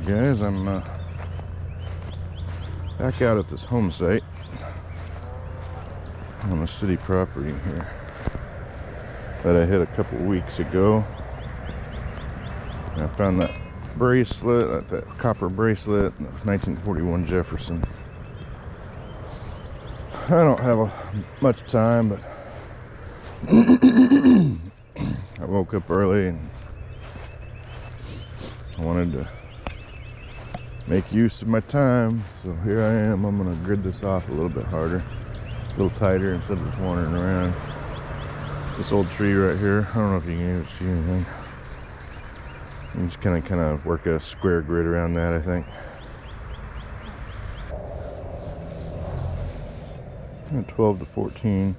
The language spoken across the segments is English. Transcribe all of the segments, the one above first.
Guys, I'm back out at this home site on the city property here that I hit a couple weeks ago. And I found that bracelet, that copper bracelet, 1941 Jefferson. I don't have much time, but I woke up early and I wanted to make use of my time, so here I am. I'm gonna grid this off a little bit harder, a little tighter, instead of just wandering around this old tree right here. I don't know if you can even see anything. I'm just kind of work a square grid around that, I think. 12 to 14.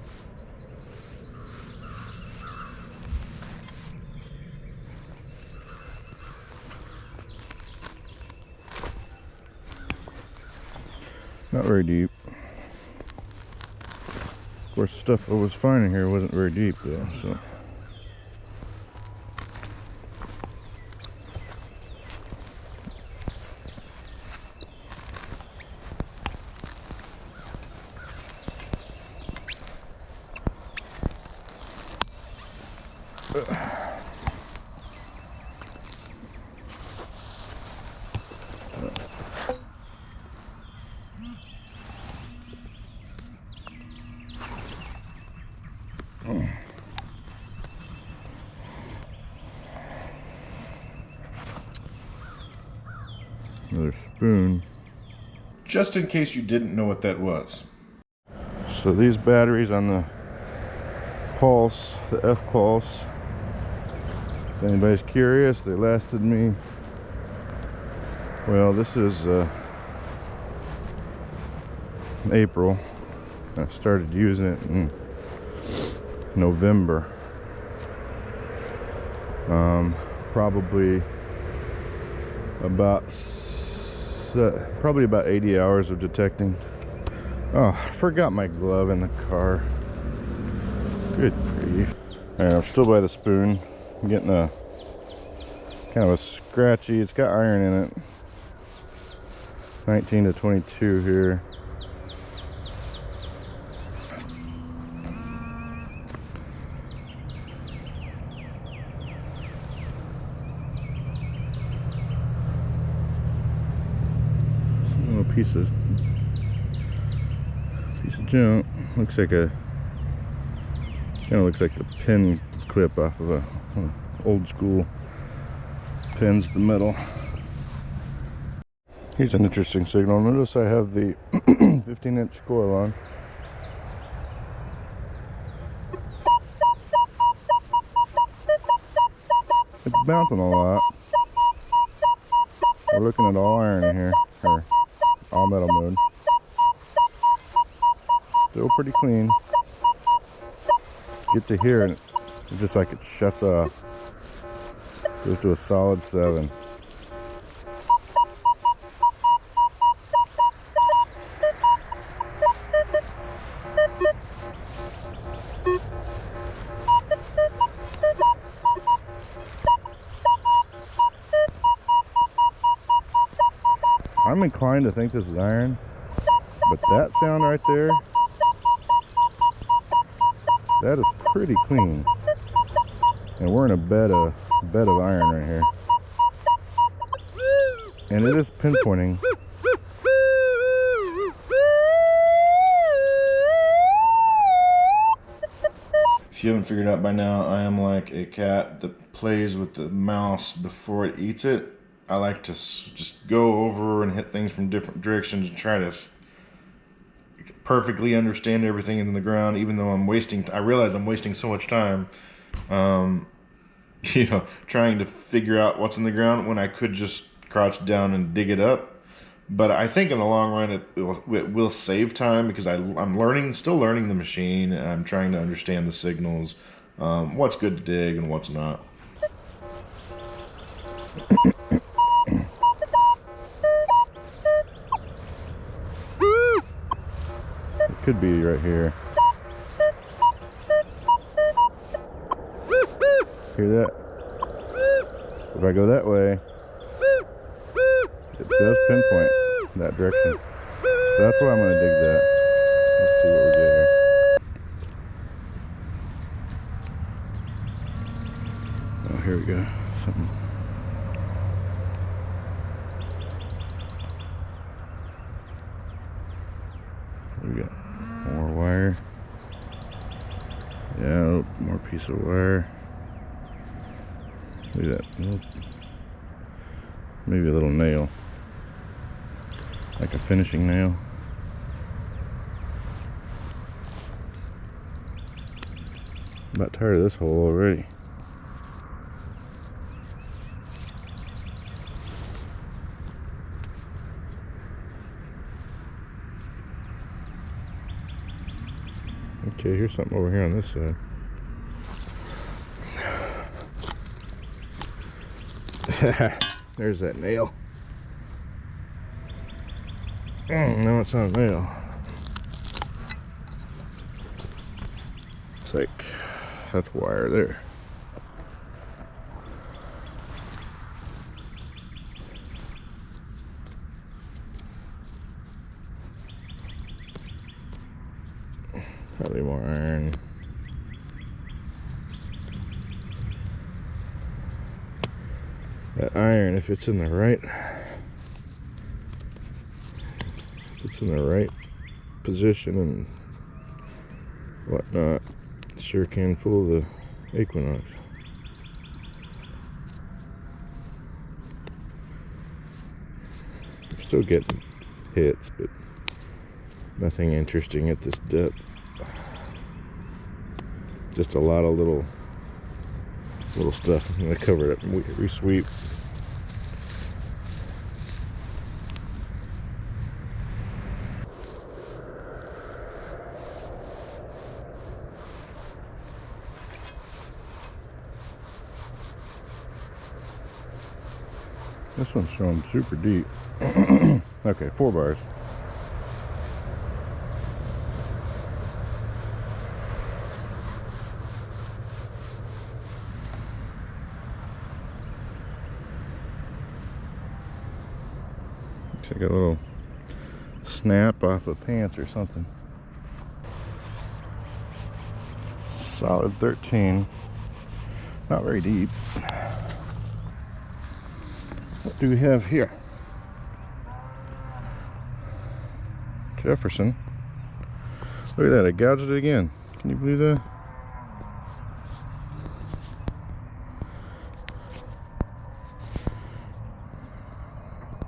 Not very deep. Of course, the stuff I was finding here wasn't very deep though, so. Another spoon. Just in case you didn't know what that was. So these batteries on the Pulse, the F Pulse, if anybody's curious, they lasted me, well, this is April. I started using it in November. Probably about 80 hours of detecting. Oh, I forgot my glove in the car. Good grief. Alright, I'm still by the spoon. I'm getting a kind of a scratchy, it's got iron in it. 19 to 22 here. Piece of junk. Looks like kind of looks like the pin clip off of a old school pins to metal. Here's an interesting signal. Notice I have the 15-inch coil on. It's bouncing a lot. We're looking at all iron in here, or all metal mode. Still pretty clean. Get to here and it's just like it shuts off. Goes to a solid 7. I'm inclined to think this is iron, but that sound right there, that is pretty clean. And we're in a bed of iron right here. And it is pinpointing. If you haven't figured out by now, I am like a cat that plays with the mouse before it eats it. I like to just go over and hit things from different directions and try to perfectly understand everything in the ground, even though I realize I'm wasting so much time, trying to figure out what's in the ground when I could just crouch down and dig it up. But I think in the long run, it will save time because I'm still learning the machine, and I'm trying to understand the signals, what's good to dig and what's not. Could be right here. Hear that? If I go that way, does pinpoint that direction. So that's why I'm going to dig that. Let's see what we get here. Oh, here we go. Something. We got more wire. Yeah, more piece of wire. Look at that. Maybe a little nail. Like a finishing nail. About tired of this hole already. Okay, here's something over here on this side. There's that nail. No, it's not a nail. It's like, that's wire there. Probably more iron. That iron, if it's in the right position and whatnot, it sure can fool the Equinox. I'm still getting hits, but nothing interesting at this depth. Just a lot of little stuff. I'm gonna cover it up and re-sweep. This one's showing super deep. Okay, 4 bars. Looks like a little snap off of pants or something. Solid 13. Not very deep. What do we have here? Jefferson. Look at that, I gouged it again. Can you believe that?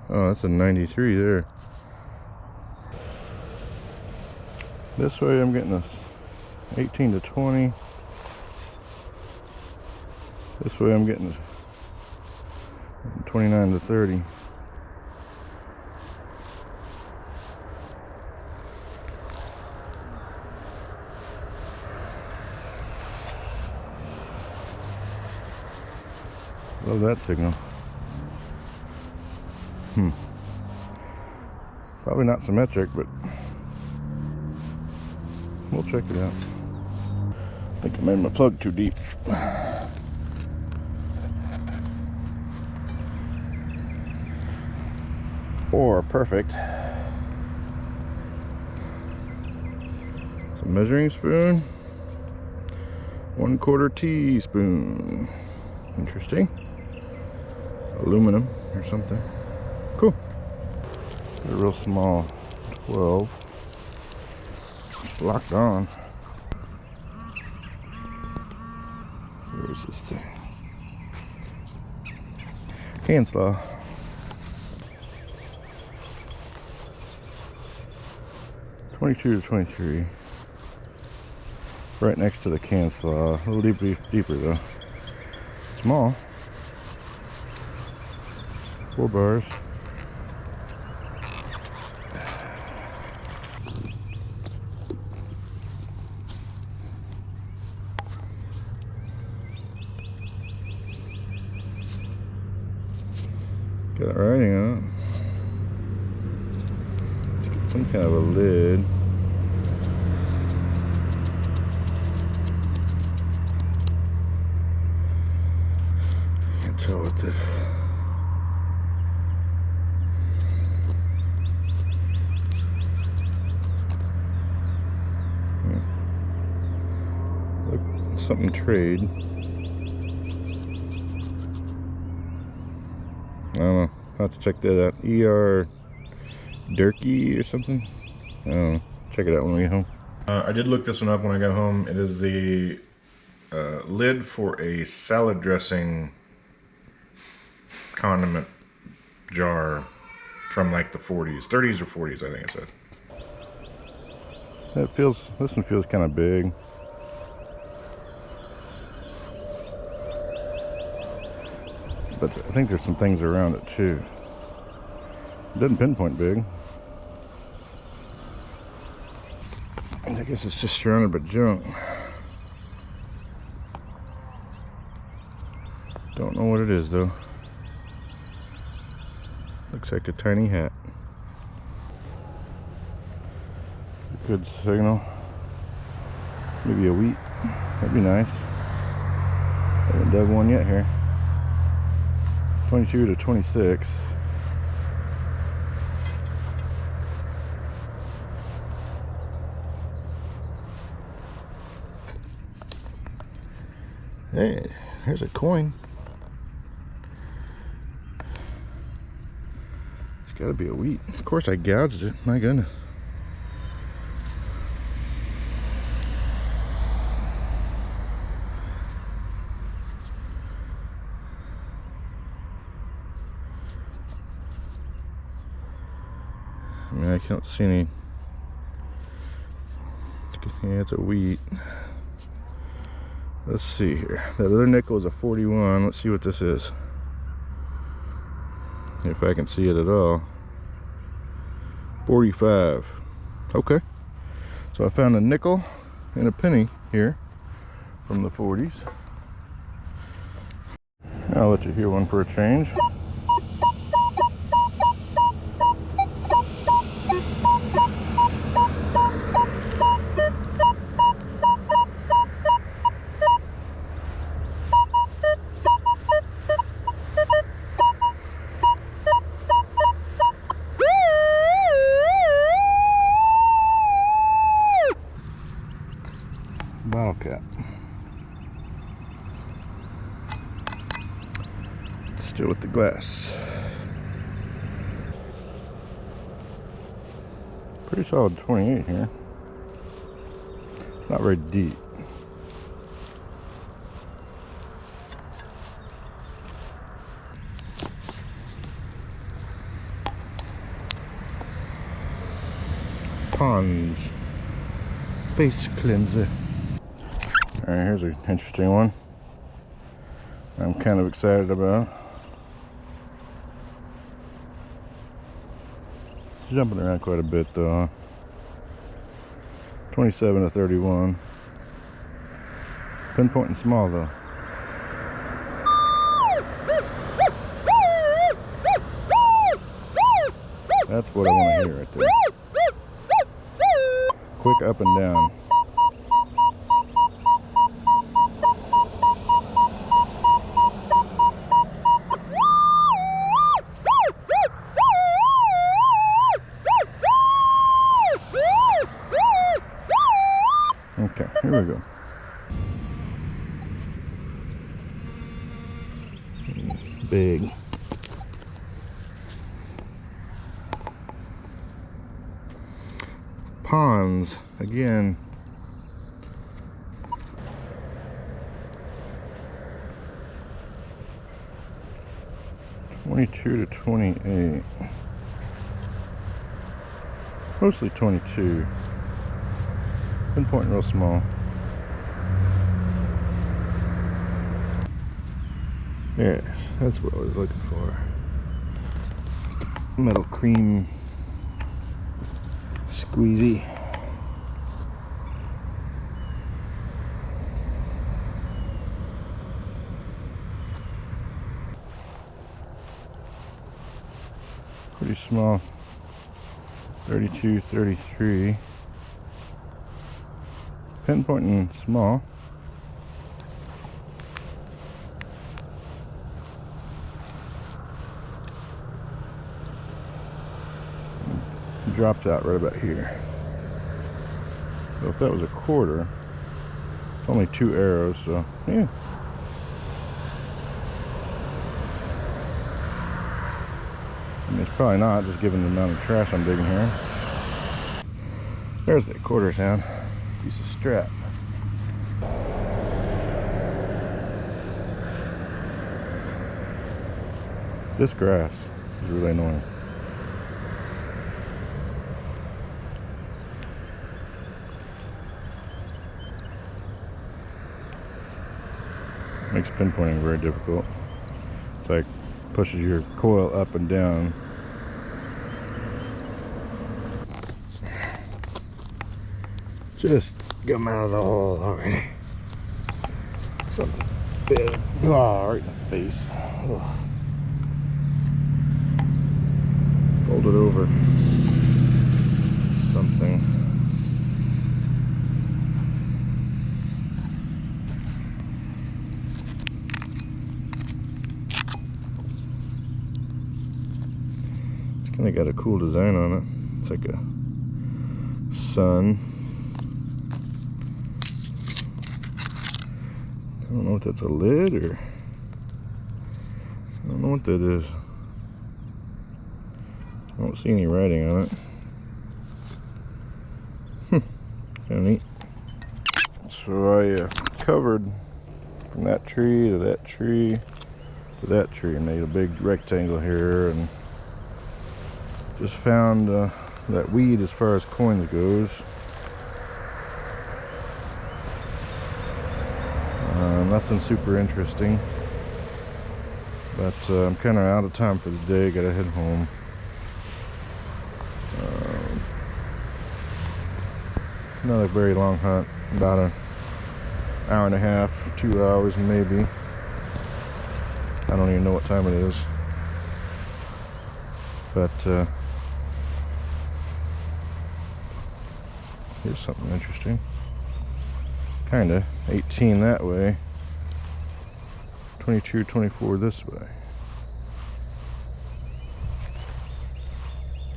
Oh, that's a 93 there. This way I'm getting a 18 to 20. This way I'm getting 29 to 30. Love that signal. Probably not symmetric, but we'll check it out. I think I made my plug too deep. Or perfect. It's a measuring spoon. 1/4 teaspoon. Interesting. Aluminum or something. Cool. A real small 12. It's locked on. Where is this thing? Hand slaw. .22 to 23. Right next to the can slaw. A little deeper though. Small. 4 bars. Got writing on it. Let's get some kind of a lid. Can't tell what this. something trade. I don't know. I'll have to check that out. ER Durkee or something. I don't know. Check it out when we get home. I did look this one up when I got home. It is the lid for a salad dressing condiment jar from like the 40s, 30s or 40s, I think it said. This one feels kind of big. But I think there's some things around it too. It doesn't pinpoint big. I guess it's just surrounded by junk. Don't know what it is though. Looks like a tiny hat. Good signal. Maybe a wheat. That'd be nice. Haven't dug one yet here. 22 to 26. Hey, here's a coin. It's gotta be a wheat. Of course I gouged it, my goodness. I mean, I can't see any. Yeah, it's a wheat. Let's see here. That other nickel is a 41. Let's see what this is. If I can see it at all. 45. Okay. So I found a nickel and a penny here from the 40s. I'll let you hear one for a change. Bottle cap. Still with the glass. Pretty solid 28 here. It's not very deep. Pond's face cleanser. All right, here's an interesting one I'm kind of excited about. It's jumping around quite a bit though. 27 to 31. Pinpointing small though. That's what I want to hear right there. Quick up and down. Okay, here we go. Big. Ponds again. (22 to 28). Mostly 22. Pinpoint real small. Yes, that's what I was looking for. Metal cream squeezy. Pretty small. 32, 33. Pinpointing small. Drops out right about here. So if that was a quarter, It's only 2 arrows, so yeah. I mean, it's probably not, just given the amount of trash I'm digging here. There's that quarter sound. Piece of strap. This grass is really annoying. Makes pinpointing very difficult. It's like pushes your coil up and down. Just get them out of the hole already. Something big. Oh, right in the face. Ugh. Fold it over. Something. It's kind of got a cool design on it. It's like a sun. I don't know if that's a lid or I don't know what that is. I don't see any writing on it. Kind of neat. So I covered from that tree to that tree to that tree and made a big rectangle here, and just found that weed as far as coins goes. Nothing super interesting, but I'm kind of out of time for the day. Gotta head home. Not a very long hunt, about an hour and a half, 2 hours maybe. I don't even know what time it is, but here's something interesting. Kinda 18 that way, 22, 24 this way.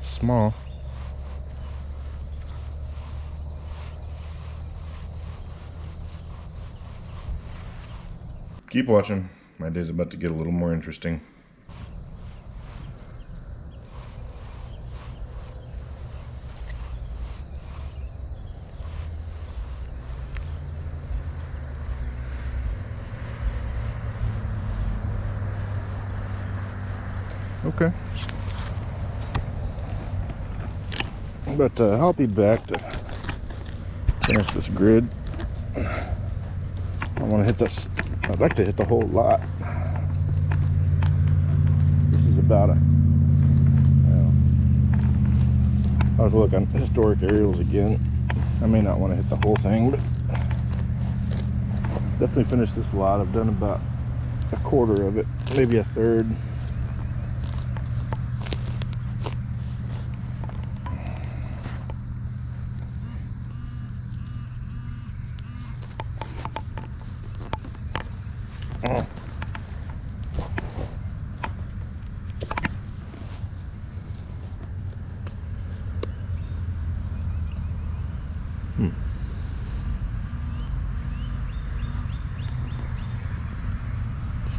Small. Keep watching. My day's about to get a little more interesting. Okay. But I'll be back to finish this grid. I want to hit this. I'd like to hit the whole lot. This is about a. I'll have to look on historic aerials again. I may not want to hit the whole thing, but definitely finish this lot. I've done about a quarter of it, maybe a third.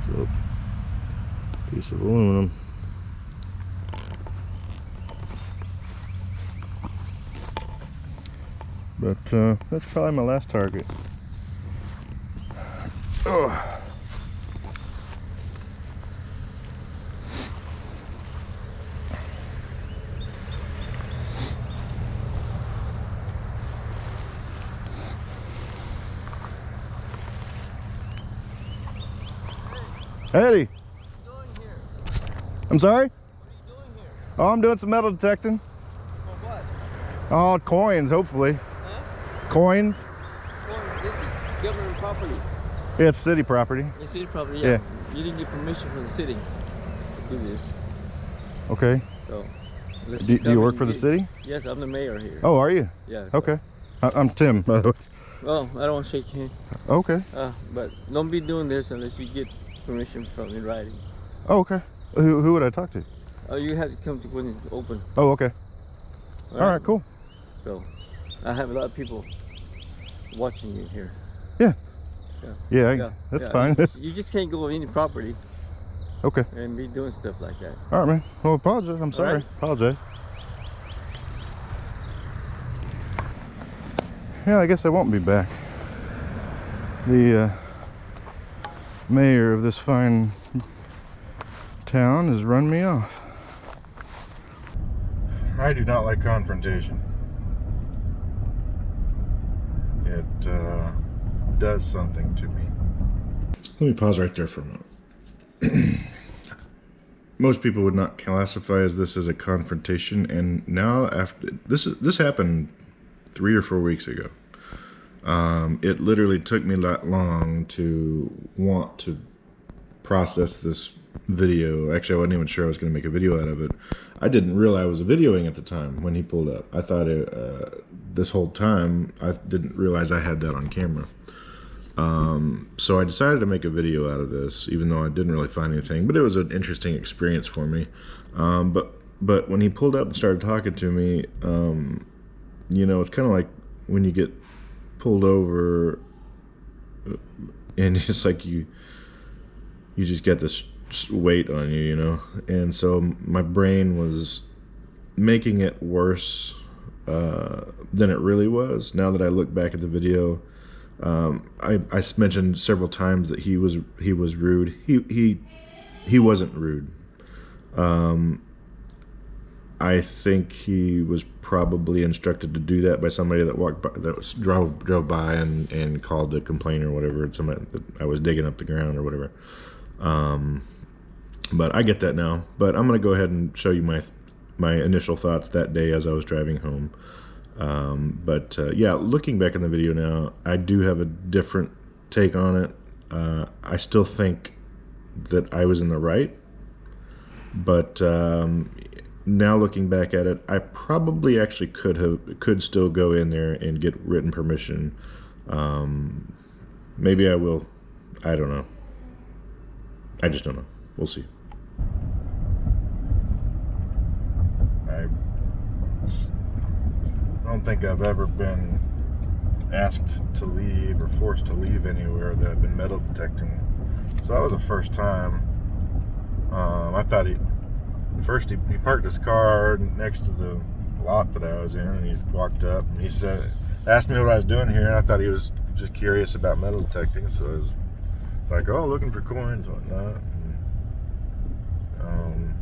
Still a piece of aluminum. But that's probably my last target. Oh. Eddie. What are you doing here? I'm sorry? What are you doing here? Oh, I'm doing some metal detecting. For what? Oh, coins, hopefully. Huh? Coins? Well, this is government property. Yeah, it's city property. It's city property, Yeah. You didn't get permission from the city to do this. Okay. So, unless Do you come work and for the get- city? Yes, I'm the mayor here. Oh, are you? Yeah. So, Okay. I'm Tim, by the way. Well, I don't want to shake your hand. Okay. But don't be doing this unless you get permission from in writing. Oh, okay. Who would I talk to? Oh, you have to come to when it's open. Oh, okay. All right, cool. So, I have a lot of people watching you here. Yeah. Yeah. Yeah, Yeah, that's yeah. fine. You just can't go on any property Okay. and be doing stuff like that. All right, man. Well, apologize. I'm sorry. right. Apologize. Yeah, I guess I won't be back. The mayor of this fine town has run me off. I do not like confrontation. It does something to me. Let me pause right there for a minute. Most people would not classify this as a confrontation, and now after this happened 3 or 4 weeks ago. It literally took me that long to want to process this video. Actually, I wasn't even sure I was going to make a video out of it. I didn't realize I was videoing at the time when he pulled up. I thought this whole time I didn't realize I had that on camera. So I decided to make a video out of this, even though I didn't really find anything. But it was an interesting experience for me. But when he pulled up and started talking to me, you know, it's kind of like when you get pulled over and it's like you just get this weight on you, you know. And so my brain was making it worse than it really was. Now that I look back at the video, I mentioned several times that he was rude. He wasn't rude. I think he was probably instructed to do that by somebody that walked by, drove by and called to complain or whatever. Somebody that I was digging up the ground or whatever. But I get that now. But I'm gonna go ahead and show you my initial thoughts that day as I was driving home. Yeah, looking back in the video now, I do have a different take on it. I still think that I was in the right, but now looking back at it, I probably actually could still go in there and get written permission. Maybe I will. I don't know. I just don't know. We'll see. I don't think I've ever been asked to leave or forced to leave anywhere that I've been metal detecting. So that was the first time. I thought he parked his car next to the lot that I was in, and he walked up and he asked me what I was doing here, and I thought he was just curious about metal detecting. So I was like, oh, looking for coins and whatnot. And,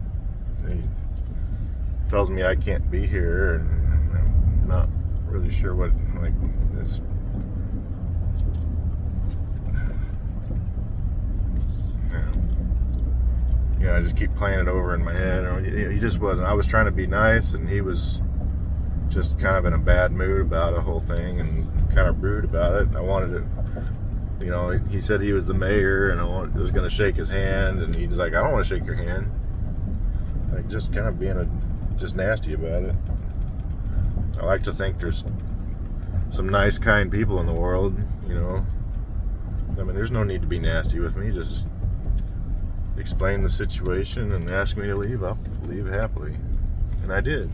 he tells me I can't be here, and I'm not really sure what, like, this. I just keep playing it over in my head. He just wasn't. I was trying to be nice, and he was just kind of in a bad mood about the whole thing and kind of rude about it. And I wanted to, you know, he said he was the mayor, and I was going to shake his hand, and he was like, I don't want to shake your hand. Like, just kind of being just nasty about it. I like to think there's some nice, kind people in the world, you know. I mean, there's no need to be nasty with me. Just explain the situation and ask me to leave. I'll leave happily, and I did.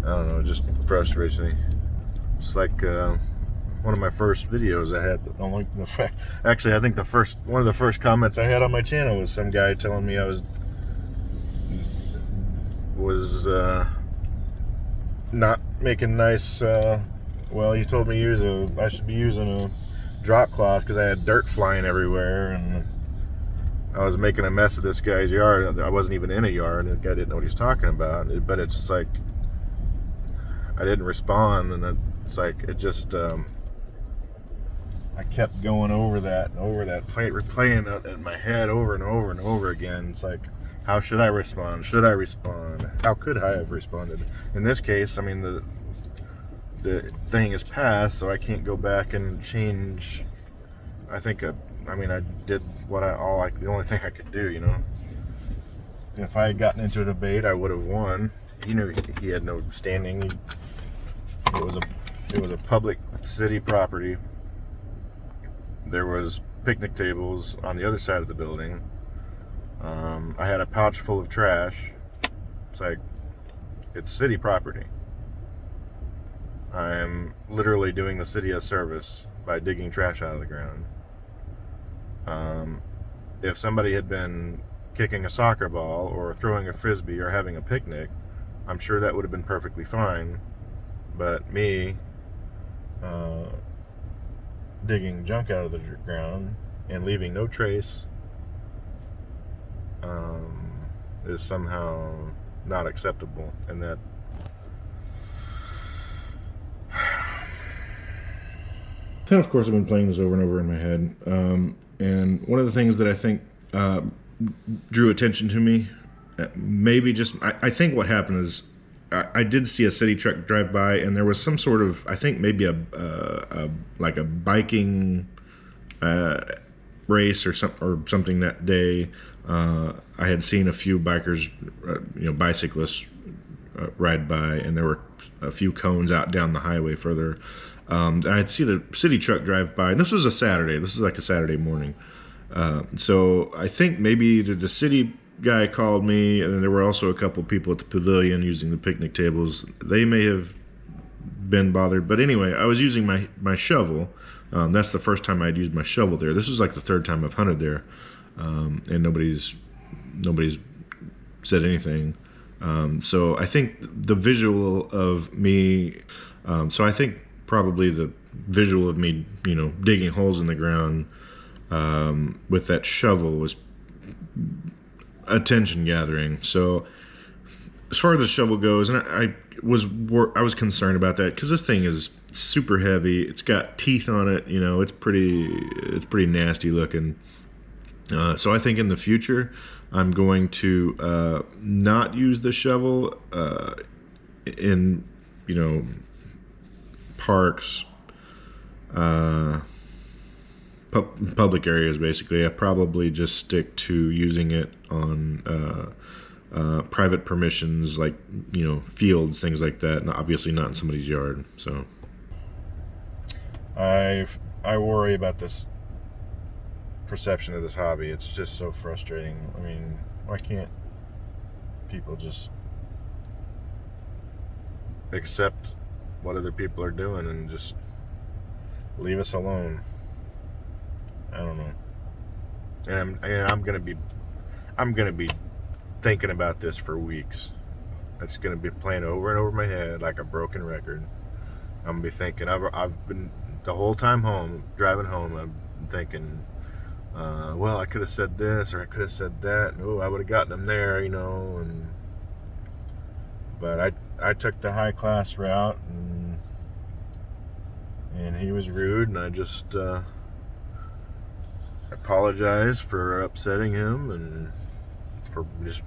I don't know, it just frustrates me. It's like one of my first videos I had. Actually, I think one of the first comments I had on my channel was some guy telling me I was not making nice. Well, he told me I should be using a drop cloth because I had dirt flying everywhere, and I was making a mess of this guy's yard. I wasn't even in a yard, and the guy didn't know what he was talking about. But it's just like, I didn't respond, and it's like, it just, I kept going over that, replaying it in my head over and over and over again. It's like, how should I respond? Should I respond? How could I have responded? In this case, I mean, the thing is passed, so I can't go back and change. I think I did the only thing I could do, you know. If I had gotten into a debate, I would have won. He knew he had no standing. It was a public city property. There was picnic tables on the other side of the building. I had a pouch full of trash. It's like, it's city property. I'm literally doing the city a service by digging trash out of the ground. If somebody had been kicking a soccer ball or throwing a frisbee or having a picnic, I'm sure that would have been perfectly fine. But me digging junk out of the ground and leaving no trace is somehow not acceptable, and that and of course I've been playing this over and over in my head, and one of the things that I think drew attention to me, maybe just I think what happened is I did see a city truck drive by, and there was some sort of, I think maybe like a biking race or something that day. I had seen a few bikers, bicyclists ride by, and there were a few cones out down the highway further. I'd see the city truck drive by, and this was a Saturday. This is like a Saturday morning. So I think maybe the city guy called me, and then there were also a couple people at the pavilion using the picnic tables. They may have been bothered, but anyway, I was using my shovel. That's the first time I'd used my shovel there. This was like the third time I've hunted there, and nobody's said anything. So I think the visual of me, so I think probably the visual of me, digging holes in the ground with that shovel was attention gathering. So as far as the shovel goes, and I was concerned about that because this thing is super heavy. It's got teeth on it. It's pretty nasty looking. So I think in the future I'm going to not use the shovel in parks, public areas. Basically, I probably just stick to using it on private permissions, like fields, things like that, and obviously not in somebody's yard. So I worry about this perception of this hobby. It's just so frustrating. I mean, why can't people just accept what other people are doing and just leave us alone? I don't know. And I'm gonna be thinking about this for weeks. It's gonna be playing over and over my head like a broken record. I'm gonna be thinking. I've been the whole time driving home. I'm thinking, well, I could have said this or I could have said that. And, I would have gotten them there, But I took the high class route, and he was rude, and I just apologized for upsetting him, and for just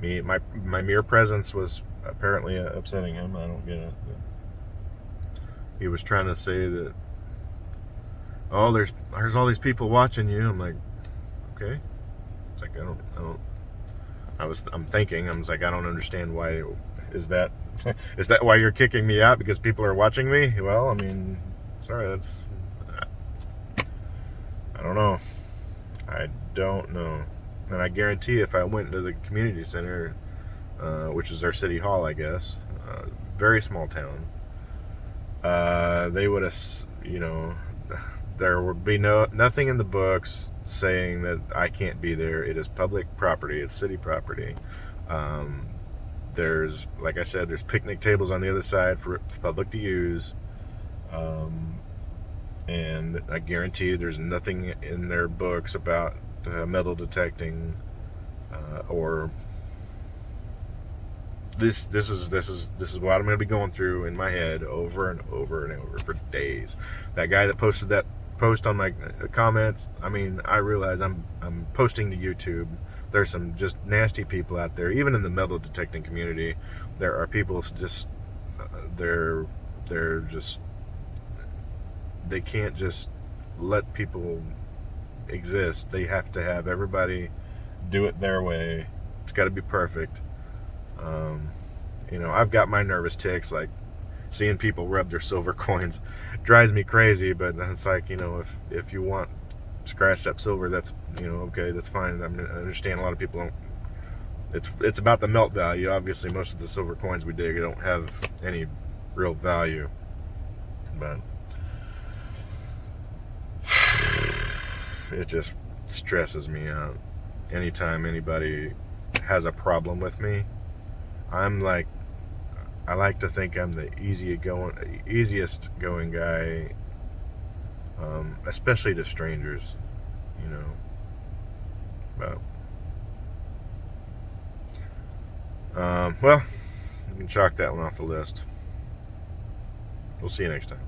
me. My mere presence was apparently upsetting him. I don't get it. But he was trying to say that, oh, there's all these people watching you. I'm like, okay. It's like I'm thinking, I was like, I don't understand why. Is that why you're kicking me out, because people are watching me? Well, I mean, sorry, I don't know. I don't know. And I guarantee if I went to the community center, which is our city hall, I guess, very small town, they would have, there would be nothing in the books saying that I can't be there. It is public property. It's city property. There's, like I said, there's picnic tables on the other side for public to use. And I guarantee there's nothing in their books about metal detecting or this is what I'm going to be going through in my head over and over and over for days. That guy that posted that post on my comments, I mean, I realize I'm posting to YouTube. There's some just nasty people out there, even in the metal detecting community. There are people just they're just, they can't just let people exist. They have to have everybody do it their way. It's got to be perfect. I've got my nervous tics, like seeing people rub their silver coins drives me crazy, but it's like, if you want scratched up silver, that's, okay, that's fine. I understand a lot of people don't. It's about the melt value. Obviously, most of the silver coins we dig don't have any real value. But it just stresses me out. Anytime anybody has a problem with me, I like to think I'm the easiest going guy, especially to strangers, you know. But well, you can chalk that one off the list. We'll see you next time.